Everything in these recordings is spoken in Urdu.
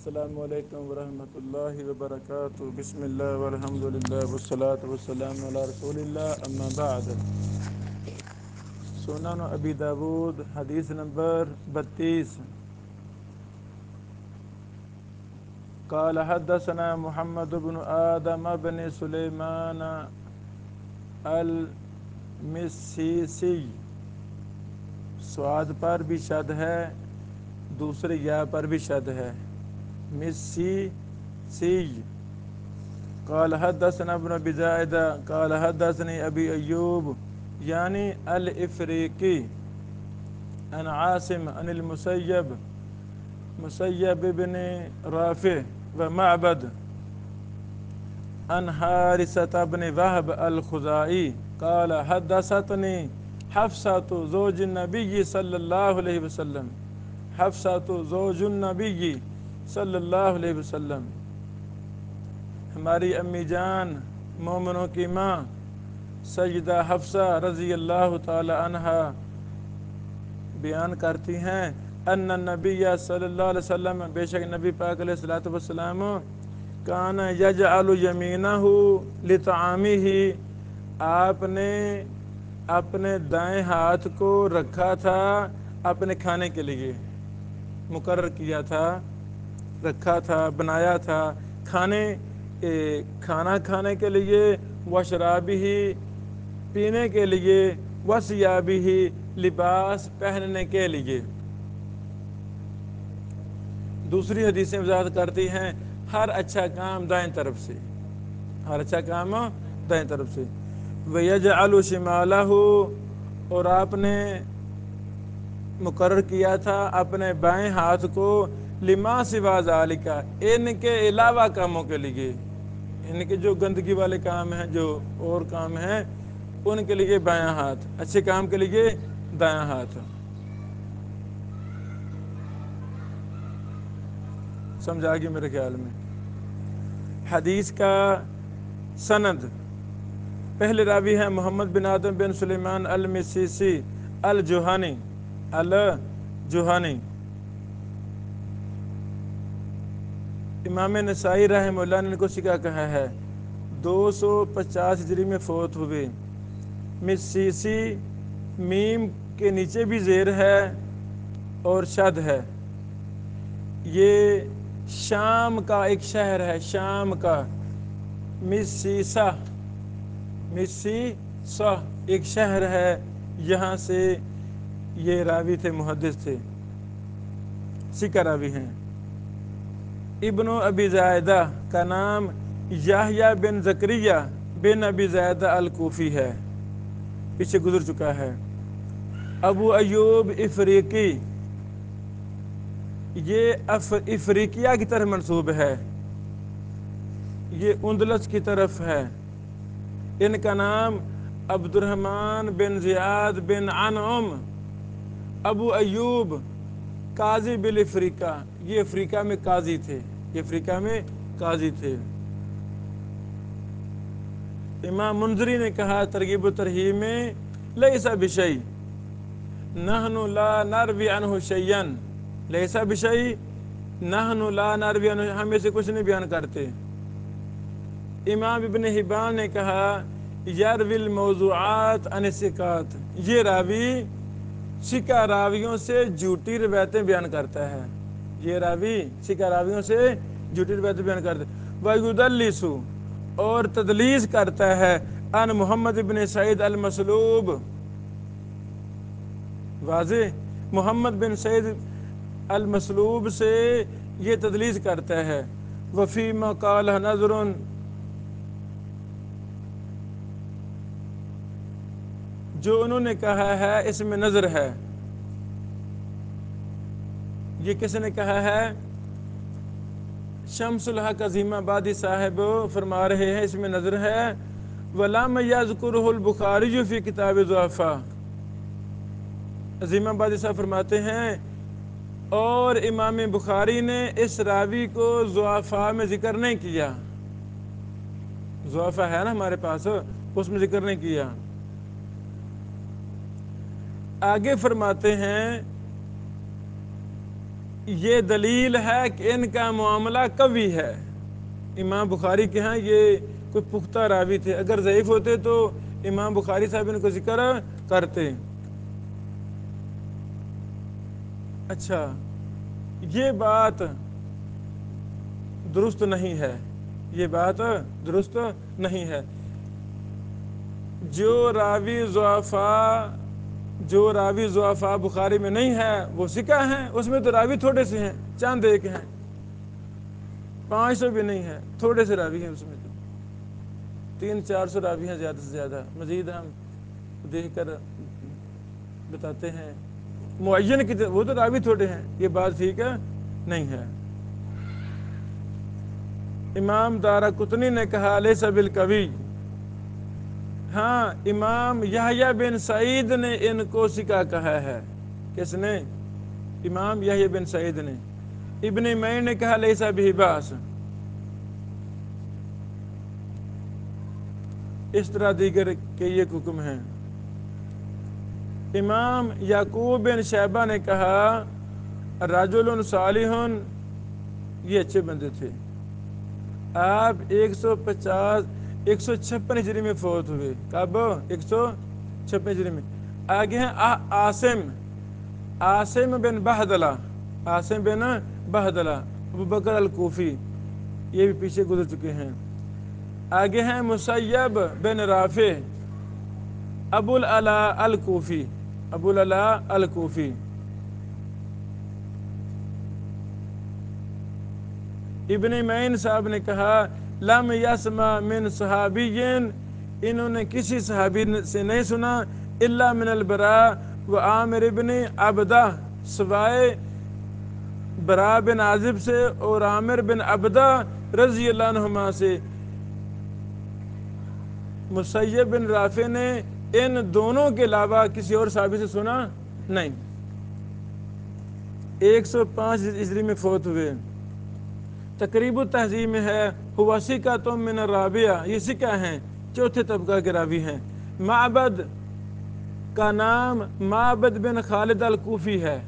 السلام علیکم ورحمۃ اللہ وبرکاتہ بسم اللہ والحمد للہ والصلاة والسلام علی رسول اللہ اما بعد سنن ابی داود حدیث نمبر 32 قال حدثنا محمد بن آدم بن سلیمان المسیسی سواد پر بھی شد ہے دوسرے یا پر بھی شد ہے مسیسی قال حدثنا ابن ابی زائدہ قال حدثني ابی ایوب یعنی الافریقی عن عاصم عن المسیب بن رافع ومعبد عن حارثة بن وهب الخزاعي قال حدثتني حفصة زوج النبي صلی اللہ علیہ وسلم حفصة زوج النبی صلی اللہ علیہ وسلم ہماری امی جان مومنوں کی ماں سیدہ حفصہ رضی اللہ تعالی عنہا بیان کرتی ہیں ان النبی صلی اللہ علیہ وسلم بے شک نبی پاک علیہ الصلوۃ والسلام کان یجعل یمینہ لطعامہ آپ نے اپنے دائیں ہاتھ کو رکھا تھا اپنے کھانے کے لیے مقرر کیا تھا رکھا تھا بنایا تھا کھانا کھانے کے لیے وشرابہ پینے کے لیے وثیابہ لباس پہننے کے لیے دوسری حدیثیں وضاحت کرتی ہیں ہر اچھا کام دائیں طرف سے ہر اچھا کام دائیں طرف سے وَيَجْعَلُ شِمَالَهُ اور آپ نے مقرر کیا تھا اپنے بائیں ہاتھ کو لما سوا ذالک ان کے علاوہ کاموں کے لیے ان کے جو گندگی والے کام ہیں جو اور کام ہیں ان کے لیے بایاں ہاتھ اچھے کام کے لیے دایاں ہاتھ سمجھا گی میرے خیال میں حدیث کا سند پہلے راوی ہیں محمد بن آدم بن سلیمان المسیسی الجوہانی امام نسائی رحمہ اللہ نے ان کو سکا کہا ہے 250 ہجری میں فوت ہوئے مسیسی میم کے نیچے بھی زیر ہے اور شد ہے یہ شام کا ایک شہر ہے شام کا مسیسا ایک شہر ہے یہاں سے یہ راوی تھے محدث تھے سکا راوی ہیں ابن ابی زائدہ کا نام یحییٰ بن زکریا بن ابی زائدہ الکوفی ہے پیچھے گزر چکا ہے ابو ایوب افریقی یہ افریقیہ کی طرف منسوب ہے یہ اندلس کی طرف ہے ان کا نام عبد الرحمن بن زیاد بن عنعم ابو ایوب قاضی بالافریقہ یہ افریقہ میں قاضی تھے امام منذری نے کہا ترغیب و ترہیب میں لیس بشیء نحن لا نروی عنہ شیئا لیس بشیء نحن لا نروی عنہ ہم میں سے کچھ نہیں بیان کرتے امام ابن حبان نے کہا یروی الموضوعات عن الثقات یہ راوی سکا راویوں سے جھوٹی روایتیں بیان کرتا ہے یہ راوی سکا راویوں سے جھوٹی روایتیں بیان کرتا ہے وَيُدَلِّسُ اور تدلیس کرتا ہے ان محمد بن سعید المسلوب واضح محمد بن سعید المسلوب سے یہ تدلیس کرتا ہے وفیما قال نظر جو انہوں نے کہا ہے اس میں نظر ہے یہ کس نے کہا ہے شمس الحق عظیم آبادی صاحب فرما رہے ہیں اس میں نظر ہے وَلَمْ يَذْكُرْهُ الْبُخَارِيُّ فِي کتاب ضعفاء عظیم آبادی صاحب فرماتے ہیں اور امام بخاری نے اس راوی کو ضعفاء میں ذکر نہیں کیا ضعفاء ہے نا ہمارے پاس اس میں ذکر نہیں کیا آگے فرماتے ہیں یہ دلیل ہے کہ ان کا معاملہ قوی ہے۔ امام بخاری کے ہاں یہ کوئی پختہ راوی تھے، اگر ضعیف ہوتے تو امام بخاری صاحب ان کو ذکر کرتے۔ اچھا، یہ بات درست نہیں ہے، یہ بات درست نہیں ہے۔ جو راوی ضعفاء بخاری میں نہیں ہے وہ ثقہ ہیں، اس میں تو راوی تھوڑے سے ہیں، چند ایک ہیں، 500 بھی نہیں ہے، تھوڑے سے راوی ہیں اس میں، تو 300-400 راوی ہیں زیادہ سے زیادہ، مزید ہم دیکھ کر بتاتے ہیں۔ معین کی وہ تو راوی تھوڑے ہیں، یہ بات ٹھیک ہے نہیں ہے۔ امام دارقطنی نے کہا لیس بالقوی، ہاں امام یحییٰ بن سعید نے ان کو ثقہ کہا ہے۔ کس نے؟ امام یحییٰ بن سعید نے۔ ابن معین نے کہا لیس بہ باس۔ اس طرح دیگر کے یہ حکم ہیں۔ امام یعقوب بن شیبہ نے کہا رجل صالح، یہ اچھے بندے تھے۔ آپ 156 ہجری میں فوت ہوئے۔ کب؟ 156 ہجری میں۔ آگے ہیں عاصم بن بہدلہ ابو بکر الکوفی، یہ بھی پیچھے گزر چکے ہیں۔ آگے ہیں مسیب بن رافع ابو العلا الکوفی۔ ابن معین صاحب نے کہا لم یسمع من صحابی، انہوں نے کسی صحابی سے نہیں سنا الا من البراء و عامر ابن عبدہ، سوائے براء بن عازب سے اور عامر بن عبدہ رضی اللہ عنہما سے۔ مسیب بن رافع نے ان دونوں کے علاوہ کسی اور صحابی سے سنا نہیں۔ 105 ہجری میں فوت ہوئے۔ تقریب التہذیب میں ہے ہوا ثقۃ من الرابعہ، یہ ثقہ ہیں، چوتھے طبقہ کے راوی ہیں۔ معبد کا نام معبد بن خالد الکوفی ہے۔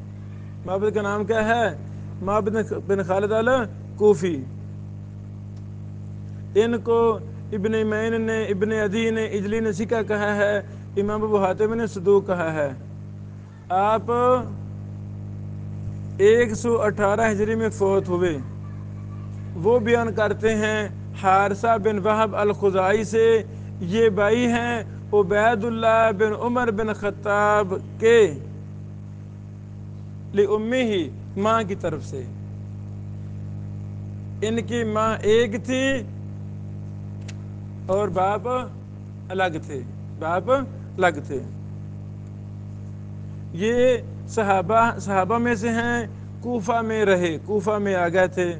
معبد کا نام کیا ہے؟ معبد بن خالد الکوفی۔ ان کو ابن معین نے، ابن عدی نے، اجلی نے ثقہ کہا ہے، امام ابو حاتم نے صدوق کہا ہے۔ آپ 118 ہجری میں فوت ہوئے۔ وہ بیان کرتے ہیں حارثہ بن وہب الخزاعی سے، یہ بھائی ہیں عبید اللہ بن عمر بن خطاب کے، لأمہ، ماں کی طرف سے۔ ان کی ماں ایک تھی اور باپ الگ تھے، یہ صحابہ میں سے ہیں، کوفہ میں رہے، کوفہ میں آ گئے تھے۔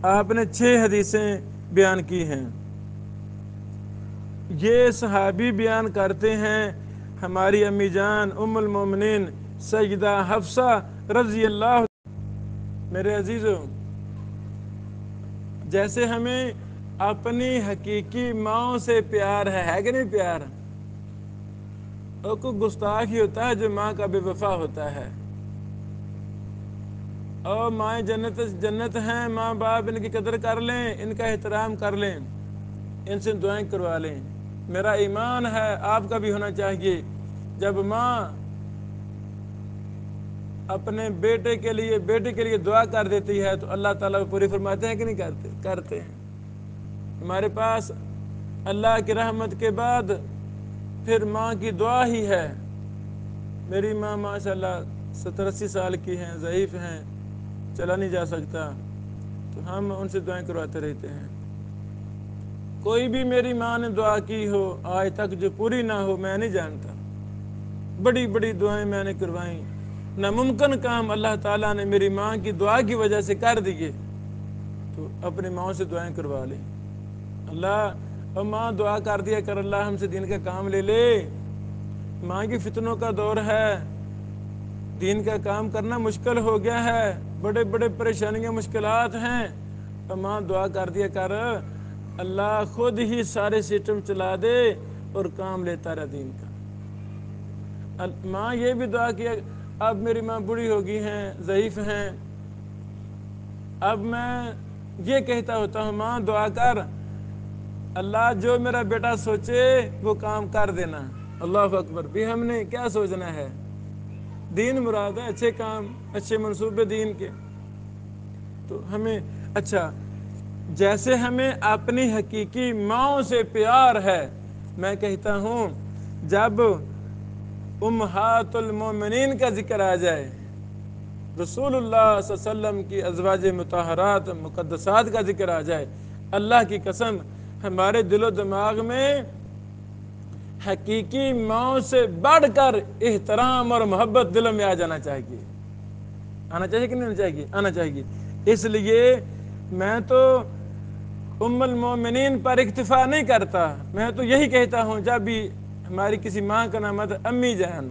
آپ نے 6 حدیثیں بیان کی ہیں۔ یہ صحابی بیان کرتے ہیں ہماری امی جان ام المومنین سیدہ حفصہ رضی اللہ۔ میرے عزیزو، جیسے ہمیں اپنی حقیقی ماں سے پیار ہے کہ نہیں پیار؟ اور کوئی گستاخ ہی ہوتا ہے جو ماں کا بے وفا ہوتا ہے۔ اور مائیں جنت ہیں، ماں باپ ان کی قدر کر لیں، ان کا احترام کر لیں، ان سے دعائیں کروا لیں۔ میرا ایمان ہے آپ کا بھی ہونا چاہیے، جب ماں اپنے بیٹے کے لیے دعا کر دیتی ہے تو اللہ تعالیٰ کو پوری فرماتے ہیں کہ نہیں کرتے ہیں۔ ہمارے پاس اللہ کی رحمت کے بعد پھر ماں کی دعا ہی ہے۔ میری ماں ماشاءاللہ 70-80 سال کی ہیں، ضعیف ہیں، چلا نہیں جا سکتا، تو ہم ان سے دعائیں کرواتے رہتے ہیں۔ کوئی بھی میری ماں نے دعا کی ہو آج تک جو پوری نہ ہو، میں نہیں جانتا۔ بڑی بڑی دعائیں میں نے کروائیں، ناممکن کام اللہ تعالیٰ نے میری ماں کی دعا کی وجہ سے کر دیے، تو اپنی ماں سے دعائیں کروا لیں۔ اللہ اور ماں دعا کر دیا کر اللہ ہم سے دین کا کام لے لے۔ ماں کی فتنوں کا دور ہے، دین کا کام کرنا مشکل ہو گیا ہے، بڑے بڑے پریشانیاں مشکلات ہیں، اور ماں دعا کر دیا کر اللہ خود ہی سارے سسٹم چلا دے اور کام لیتا رہا دین کا۔ ماں یہ بھی دعا کیا، اب میری ماں بوڑھی ہو گئی ہیں، ضعیف ہیں، اب میں یہ کہتا ہوتا ہوں ماں دعا کر، اللہ جو میرا بیٹا سوچے وہ کام کر دینا۔ اللہ اکبر، بھی ہم نے کیا سوچنا ہے؟ دین مراد ہے، اچھے کام، اچھے منصوبے دین کے۔ تو ہمیں اچھا، جیسے ہمیں اپنی حقیقی ماؤں سے پیار ہے، میں کہتا ہوں جب امہات المومنین کا ذکر آ جائے، رسول اللہ صلی اللہ علیہ وسلم کی ازواج مطہرات مقدسات کا ذکر آ جائے، اللہ کی قسم ہمارے دل و دماغ میں حقیقی ماؤں سے بڑھ کر احترام اور محبت دلوں میں آ جانا چاہیے۔ آنا چاہیے کہ نہیں آنا چاہیے؟ آنا چاہیے۔ اس لیے میں تو ام المومنین پر اکتفا نہیں کرتا، میں تو یہی کہتا ہوں جب بھی ہماری کسی ماں کا نام ہے امی جان،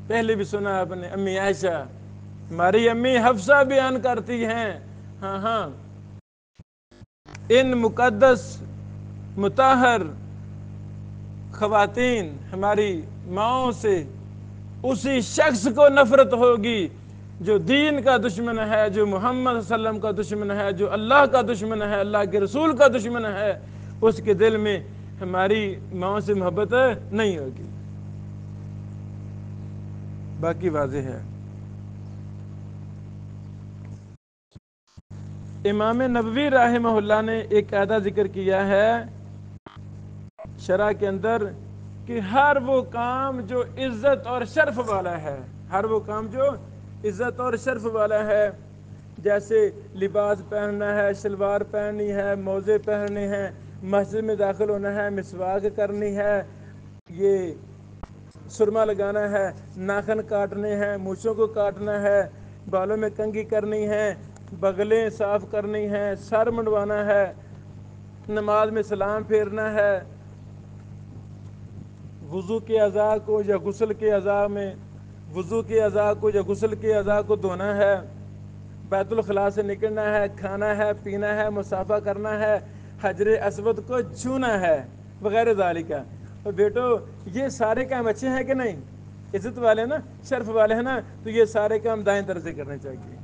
پہلے بھی سنا آپ نے امی عائشہ، ہماری امی حفصہ بیان کرتی ہیں، ہاں ہاں، ان مقدس مطہر خواتین ہماری ماؤں سے اسی شخص کو نفرت ہوگی جو دین کا دشمن ہے، جو محمد صلی اللہ علیہ وسلم کا دشمن ہے، جو اللہ کا دشمن ہے، اللہ کے رسول کا دشمن ہے، اس کے دل میں ہماری ماؤں سے محبت نہیں ہوگی۔ باقی واضح ہے۔ امام نبوی رحمہ اللہ نے ایک قاعدہ ذکر کیا ہے شرع کے اندر کہ ہر وہ کام جو عزت اور شرف والا ہے، ہر وہ کام جو عزت اور شرف والا ہے، جیسے لباس پہننا ہے، شلوار پہننی ہے، موزے پہننے ہیں، مسجد میں داخل ہونا ہے، مسواک کرنی ہے، یہ سرما لگانا ہے، ناخن کاٹنے ہیں، مونچھوں کو کاٹنا ہے، بالوں میں کنگھی کرنی ہے، بغلیں صاف کرنی ہیں، سر منڈوانا ہے، نماز میں سلام پھیرنا ہے، وضو کے اعضاء کو یا غسل کے اعضاء میں وضو کے اعضاء کو یا غسل کے اعضاء کو دھونا ہے، بیت الخلاء سے نکلنا ہے، کھانا ہے، پینا ہے، مصافحہ کرنا ہے، حجر اسود کو چھونا ہے، وغیرہ ذالک۔ اور بیٹو یہ سارے کام اچھے ہیں کہ نہیں؟ عزت والے نا، شرف والے ہیں نا، تو یہ سارے کام دائیں طرف سے کرنے چاہیے۔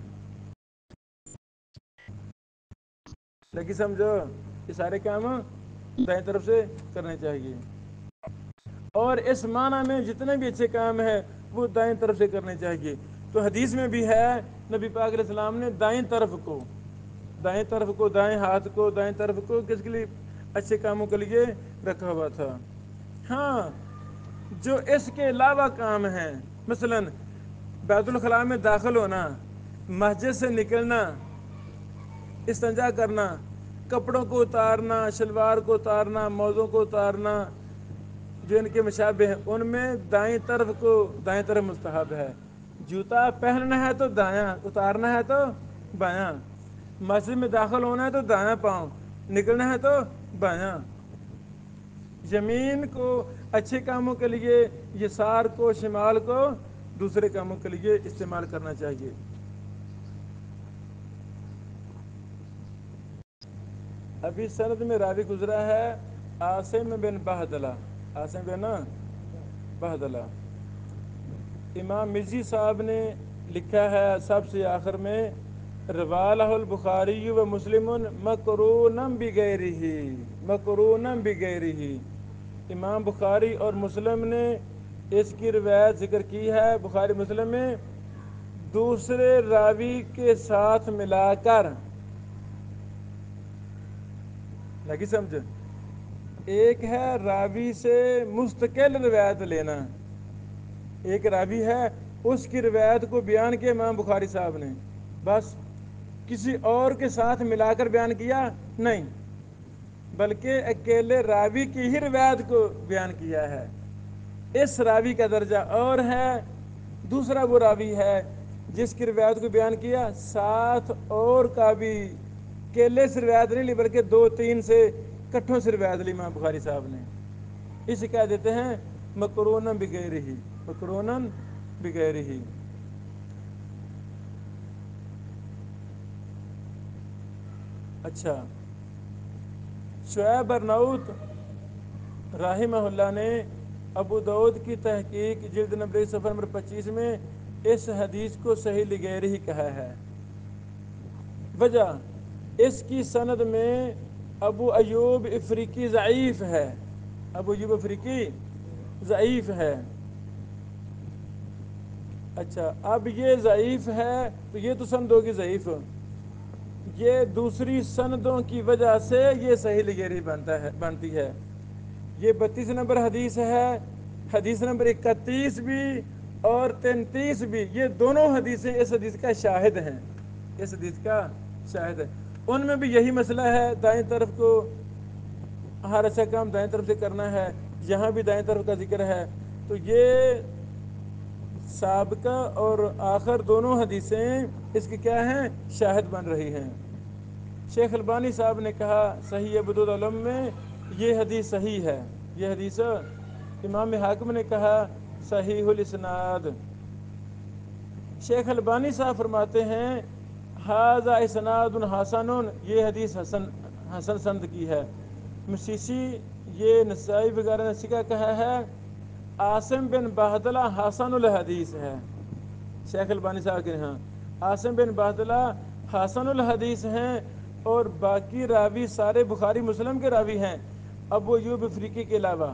لیکن سمجھو یہ سارے کام دائیں طرف سے کرنے چاہیے، اور اس معنی میں جتنے بھی اچھے کام ہیں وہ دائیں طرف سے کرنے چاہیے۔ تو حدیث میں بھی ہے نبی پاک علیہ السلام نے دائیں طرف کو دائیں ہاتھ کو دائیں طرف کو کس کے لیے؟ اچھے کاموں کے لیے رکھا ہوا تھا۔ ہاں، جو اس کے علاوہ کام ہیں، مثلا بیت الخلاء میں داخل ہونا، مسجد سے نکلنا، استنجا کرنا، کپڑوں کو اتارنا، شلوار کو اتارنا، موزوں کو اتارنا، جو ان کے مشابہ ہیں، ان میں دائیں طرف مستحب ہے۔ جوتا پہننا ہے تو دایاں، اتارنا ہے تو بایاں، مسجد میں داخل ہونا ہے تو دایاں پاؤں، نکلنا ہے تو بایاں، یمین کو اچھے کاموں کے لیے، یسار کو، شمال کو دوسرے کاموں کے لیے استعمال کرنا چاہیے۔ ابھی سند میں راوی گزرا ہے عاصم بن بہدلہ۔ امام مزی صاحب نے لکھا ہے سب سے آخر میں، روالہ البخاری و مسلم مقرونم بغیرہ، امام بخاری اور مسلم نے اس کی روایت ذکر کی ہے، بخاری مسلم میں دوسرے راوی کے ساتھ ملا کر۔ لگی سمجھ؟ ایک ہے راوی سے مستقل روایت لینا، ایک راوی ہے اس کی روایت کو بیان کیا امام بخاری صاحب نے، بس کسی اور کے ساتھ ملا کر بیان کیا نہیں، بلکہ اکیلے راوی کی ہی روایت کو بیان کیا ہے۔ اس راوی کا درجہ اور ہے، دوسرا وہ راوی ہے جس کی روایت کو بیان کیا ساتھ اور کا بھی، کیلے سے روایت نہیں لی بلکہ 2-3 سے کٹھوں سے روایت لی امام بخاری صاحب نے، اسے کہہ دیتے ہیں مقرونن بغیرہ۔ اچھا، شعیب ارناؤت رحمہ اللہ نے ابو داؤد کی تحقیق جلد نمبر صفحہ نمبر 25 میں اس حدیث کو صحیح لغیرہ ہی کہا ہے۔ وجہ اس کی سند میں ابو ایوب افریقی ضعیف ہے، ابو ایوب افریقی ضعیف ہے۔ اچھا، اب یہ ضعیف ہے تو یہ تو سند ہوگی ضعیف، یہ دوسری سندوں کی وجہ سے یہ صحیح لغیری بنتی ہے۔ یہ 32 نمبر حدیث ہے، حدیث نمبر 31 بھی اور 33 بھی، یہ دونوں حدیثیں اس حدیث کا شاہد ہیں، اس حدیث کا شاہد ہے۔ ان میں بھی یہی مسئلہ ہے، دائیں طرف کو ہر اچھا کام دائیں طرف سے کرنا ہے، یہاں بھی دائیں طرف کا ذکر ہے، تو یہ سابقہ اور آخر دونوں حدیثیں اس کی کیا ہیں؟ شاہد بن رہی ہیں۔ شیخ البانی صاحب نے کہا صحیح بدود علم میں یہ حدیث صحیح ہے، یہ حدیث۔ امام حاکم نے کہا صحیح الاسناد۔ شیخ البانی صاحب فرماتے ہیں ھذا اسناد حسن، یہ حدیث حسن سند کی ہے۔ مسیسی یہ نسائی وغیرہ نے سکا کہا ہے عاصم بن بہدلہ حسن الحدیث ہے، شیخ البانی صاحب کے ہاں عاصم بن بہدلہ حسن الحدیث ہیں، اور باقی راوی سارے بخاری مسلم کے راوی ہیں ابو ایوب افریقی کے علاوہ،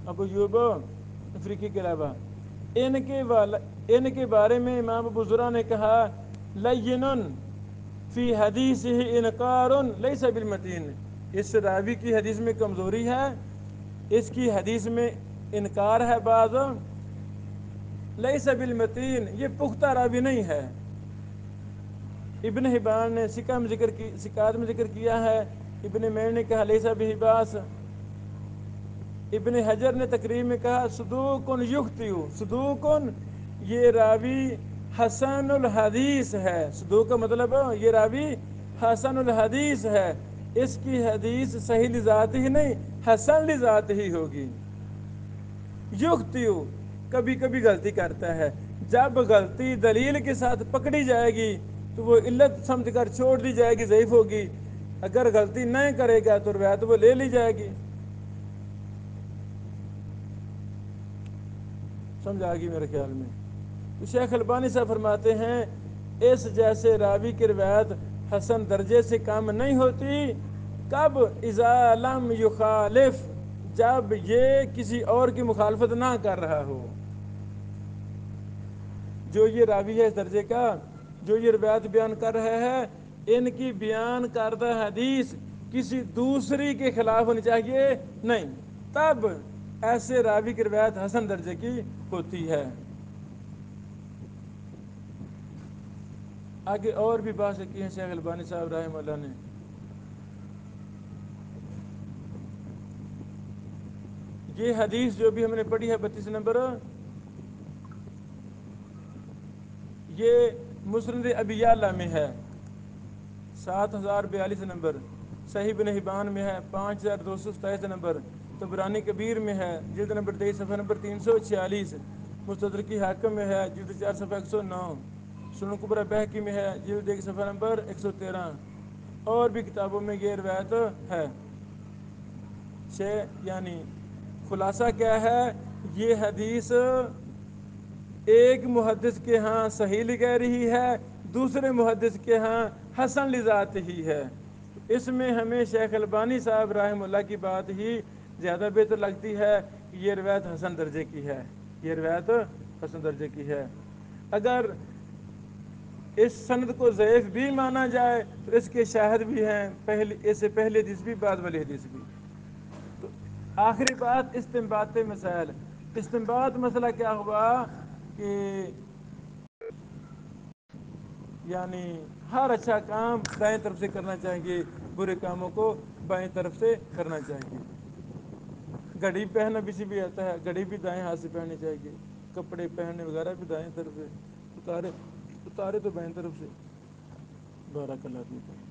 ابو ایوب افریقی کے علاوہ۔ ان کے بارے میں امام ابو زرع نے کہا لین فی حدیثہ انکار لیس بالمتین، اس راوی کی حدیث میں کمزوری ہے، اس کی حدیث میں انکار ہے بعض، لیس بالمتین، یہ پختہ راوی نہیں ہے۔ ابن حبان نے سکات میں ذکر کیا ہے، ابن معین نے کہا لیسا بہباس، ابن حجر نے تقریب میں کہا صدوق یخطئ، صدوق یہ راوی حسن الحدیث ہے، صدوق کا مطلب یہ راوی حسن الحدیث ہے، اس کی حدیث صحیح لذات ہی نہیں حسن لذات ہی ہوگی۔ یخطئ کبھی کبھی غلطی کرتا ہے، جب غلطی دلیل کے ساتھ پکڑی جائے گی تو وہ علت سمجھ کر چھوڑ دی جائے گی، ضعیف ہوگی، اگر غلطی نہیں کرے گا تو روایت وہ لے لی جائے گی۔ سمجھ آ گئی میرے خیال میں؟ تو شیخ البانی صاحب فرماتے ہیں اس جیسے راوی کی روایت حسن درجے سے کم نہیں ہوتی، کب اذا لم یخالف، جب یہ کسی اور کی مخالفت نہ کر رہا ہو۔ جو یہ راوی ہے اس درجے کا، جو یہ روایت بیان کر رہے ہیں، ان کی بیان کردہ حدیث کسی دوسری کے خلاف ہونی چاہیے نہیں، تب ایسے راوی کی روایت حسن درجے کی ہوتی ہے۔ آگے اور بھی بات کی ہیں شیخ البانی صاحب رحمہ اللہ نے۔ یہ حدیث جو بھی ہم نے پڑھی ہے 32 نمبر، یہ مسند ابی یعلا میں ہے 7042 نمبر، صحیح ابن حبان میں ہے 5227 نمبر، طبرانی کبیر میں ہے جلد نمبر 23 صفحہ نمبر 346، مستدرک حاکم میں ہے جلد 4 صفحہ 109، سنن کبری بہقی میں ہے جلد 1 صفحہ نمبر 113، اور بھی کتابوں میں یہ روایت ہے۔ یعنی خلاصہ کیا ہے، یہ حدیث ایک محدث کے ہاں صحیح لکھ رہی ہے، دوسرے محدث کے ہاں حسن لذات ہی ہے۔ اس میں ہمیں شیخ البانی صاحب رحمہ اللہ کی بات ہی زیادہ بہتر لگتی ہے کہ یہ روایت حسن درجے کی ہے، یہ روایت حسن درجے کی ہے۔ اگر اس سند کو ضعیف بھی مانا جائے تو اس کے شاہد بھی ہیں، اس سے پہلی حدیث بھی بعد والی حدیث بھی۔ تو آخری بات استنباط مسائل۔ استنباط مسئلہ کیا ہوا کہ یعنی ہر اچھا کام دائیں طرف سے کرنا چاہیے، برے کاموں کو بائیں طرف سے کرنا چاہیے۔ گھڑی پہننا کسی بھی آتا ہے، گھڑی بھی دائیں ہاتھ سے پہننی چاہیے، کپڑے پہننے وغیرہ بھی دائیں طرف سے، اتارے تو بائیں طرف سے۔ بارک اللہ فیکم۔